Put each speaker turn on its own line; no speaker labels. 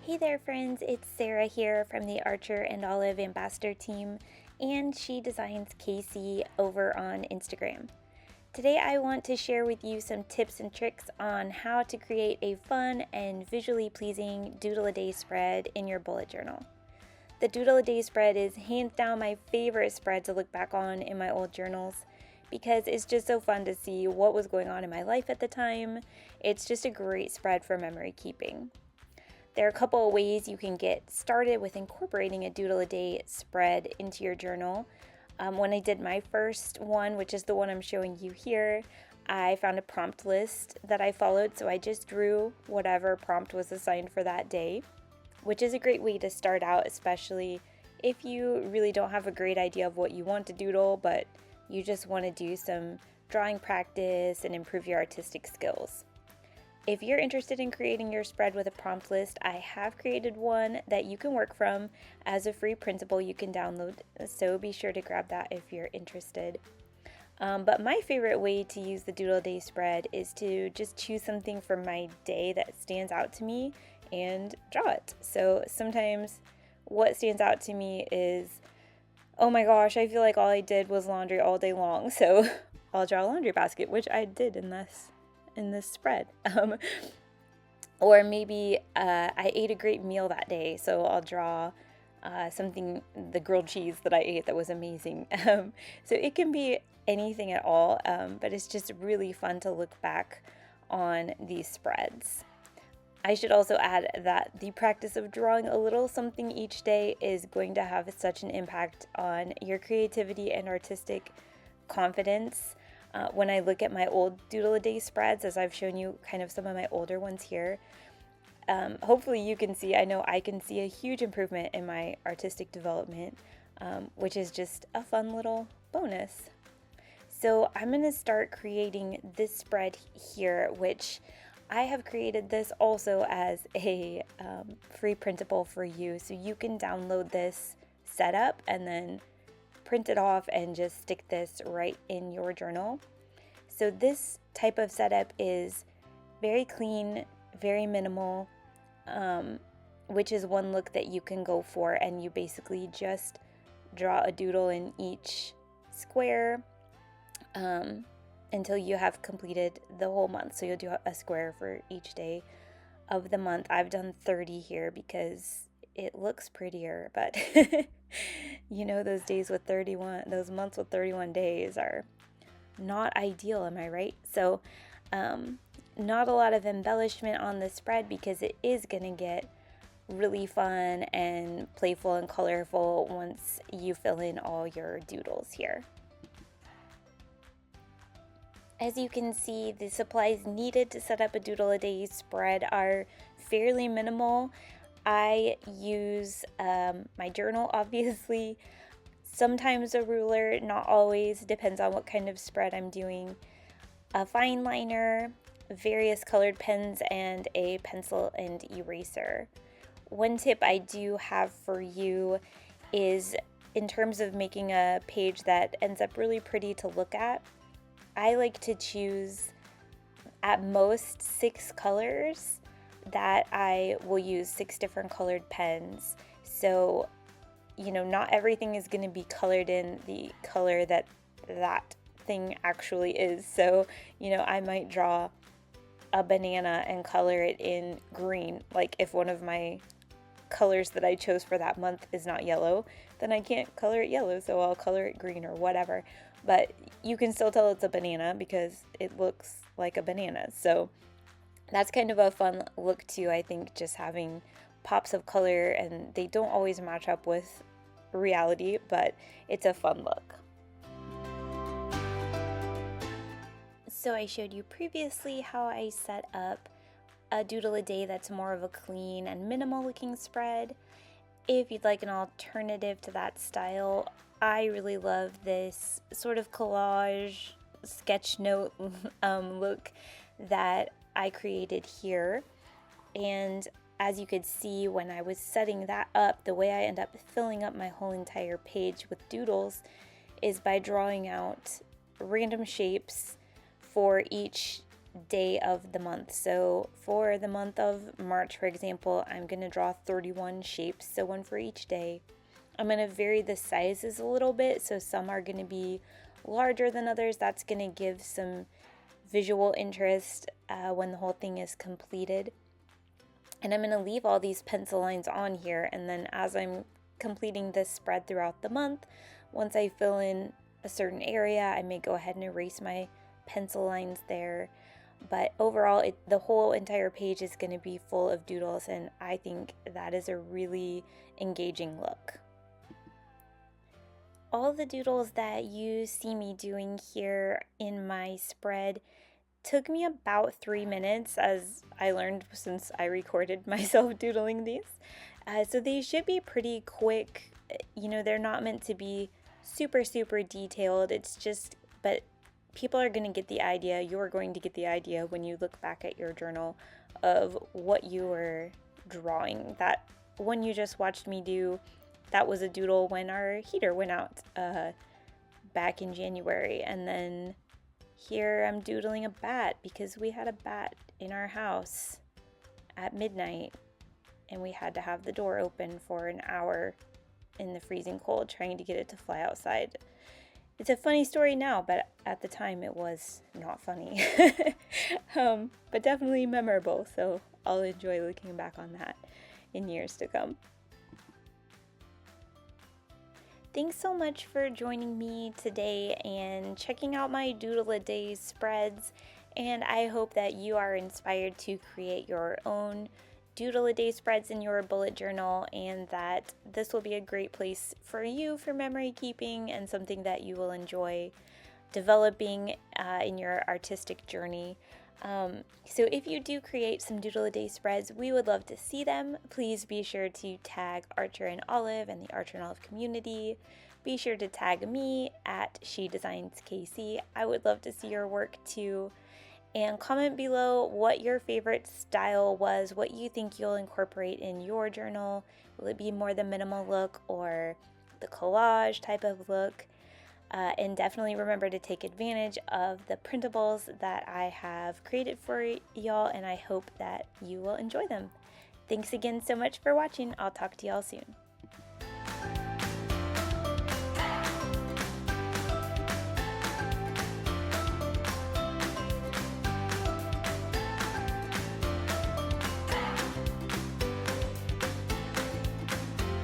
Hey there friends, it's Sarah here from the Archer and Olive Ambassador team, and She Designs Casey over on Instagram. Today I want to share with you some tips and tricks on how to create a fun and visually pleasing Doodle A Day spread in your bullet journal. The Doodle A Day spread is hands down my favorite spread to look back on in my old journals because it's just so fun to see what was going on in my life at the time. It's just a great spread for memory keeping. There are a couple of ways you can get started with incorporating a Doodle A Day spread into your journal. When I did my first one, which is the one I'm showing you here, I found a prompt list that I followed, so I just drew whatever prompt was assigned for that day, which is a great way to start out, especially if you really don't have a great idea of what you want to doodle, but you just want to do some drawing practice and improve your artistic skills. If you're interested in creating your spread with a prompt list, I have created one that you can work from as a free printable you can download, so be sure to grab that if you're interested. But my favorite way to use the Doodle Day spread is to just choose something from my day that stands out to me and draw it. So sometimes what stands out to me is, oh my gosh, I feel like all I did was laundry all day long, so I'll draw a laundry basket, which I did in this spread. Or maybe I ate a great meal that day, so I'll draw the grilled cheese that I ate that was amazing. So it can be anything at all, but it's just really fun to look back on these spreads. I should also add that the practice of drawing a little something each day is going to have such an impact on your creativity and artistic confidence. When I look at my old Doodle A Day spreads, as I've shown you kind of some of my older ones here, hopefully you can see, I know I can see a huge improvement in my artistic development, which is just a fun little bonus. So I'm going to start creating this spread here, which I have created this also as a free printable for you, so you can download this setup and then print it off and just stick this right in your journal. So this type of setup is very clean, very minimal, which is one look that you can go for, and you basically just draw a doodle in each square until you have completed the whole month. So you'll do a square for each day of the month. I've done 30 here because it looks prettier, but you know, those months with 31 days are not ideal, am I right? So not a lot of embellishment on the spread because it is going to get really fun and playful and colorful once you fill in all your doodles here. As you can see, the supplies needed to set up a Doodle A Day spread are fairly minimal. I use my journal, obviously, sometimes a ruler, not always, depends on what kind of spread I'm doing, a fine liner, various colored pens, and a pencil and eraser. One tip I do have for you is in terms of making a page that ends up really pretty to look at, I like to choose at most 6 colors that I will use 6 different colored pens. So, you know, not everything is going to be colored in the color that thing actually is. So, you know, I might draw a banana and color it in green. Like if one of my colors that I chose for that month is not yellow, then I can't color it yellow, so I'll color it green or whatever. But you can still tell it's a banana because it looks like a banana. So that's kind of a fun look too, I think, just having pops of color, and they don't always match up with reality, but it's a fun look. So I showed you previously how I set up a Doodle A Day that's more of a clean and minimal looking spread. If you'd like an alternative to that style, I really love this sort of collage sketch note look that I created here. And as you could see when I was setting that up, the way I end up filling up my whole entire page with doodles is by drawing out random shapes for each day of the month. So for the month of March, for example, I'm going to draw 31 shapes, so one for each day. I'm going to vary the sizes a little bit, so some are going to be larger than others. That's going to give some visual interest when the whole thing is completed. And I'm going to leave all these pencil lines on here, and then as I'm completing this spread throughout the month, once I fill in a certain area, I may go ahead and erase my pencil lines there. But overall, the whole entire page is going to be full of doodles, and I think that is a really engaging look. All the doodles that you see me doing here in my spread took me about 3 minutes, as I learned since I recorded myself doodling these. So they should be pretty quick. You know, they're not meant to be super detailed. It's just, but people are going to get the idea. You're going to get the idea when you look back at your journal of what you were drawing. That one you just watched me do, that was a doodle when our heater went out back in January. And then here I'm doodling a bat because we had a bat in our house at midnight and we had to have the door open for an hour in the freezing cold trying to get it to fly outside. It's a funny story now, but at the time it was not funny. But definitely memorable, so I'll enjoy looking back on that in years to come. Thanks so much for joining me today and checking out my Doodle A Day spreads, and I hope that you are inspired to create your own Doodle A Day spreads in your bullet journal, and that this will be a great place for you for memory keeping and something that you will enjoy developing in your artistic journey. So if you do create some Doodle A Day spreads, we would love to see them. Please be sure to tag Archer and Olive and the Archer and Olive community. Be sure to tag me at SheDesignsKC. I would love to see your work too. And comment below what your favorite style was, what you think you'll incorporate in your journal. Will it be more the minimal look or the collage type of look? And definitely remember to take advantage of the printables that I have created for y'all, and I hope that you will enjoy them. Thanks again so much for watching. I'll talk to y'all soon.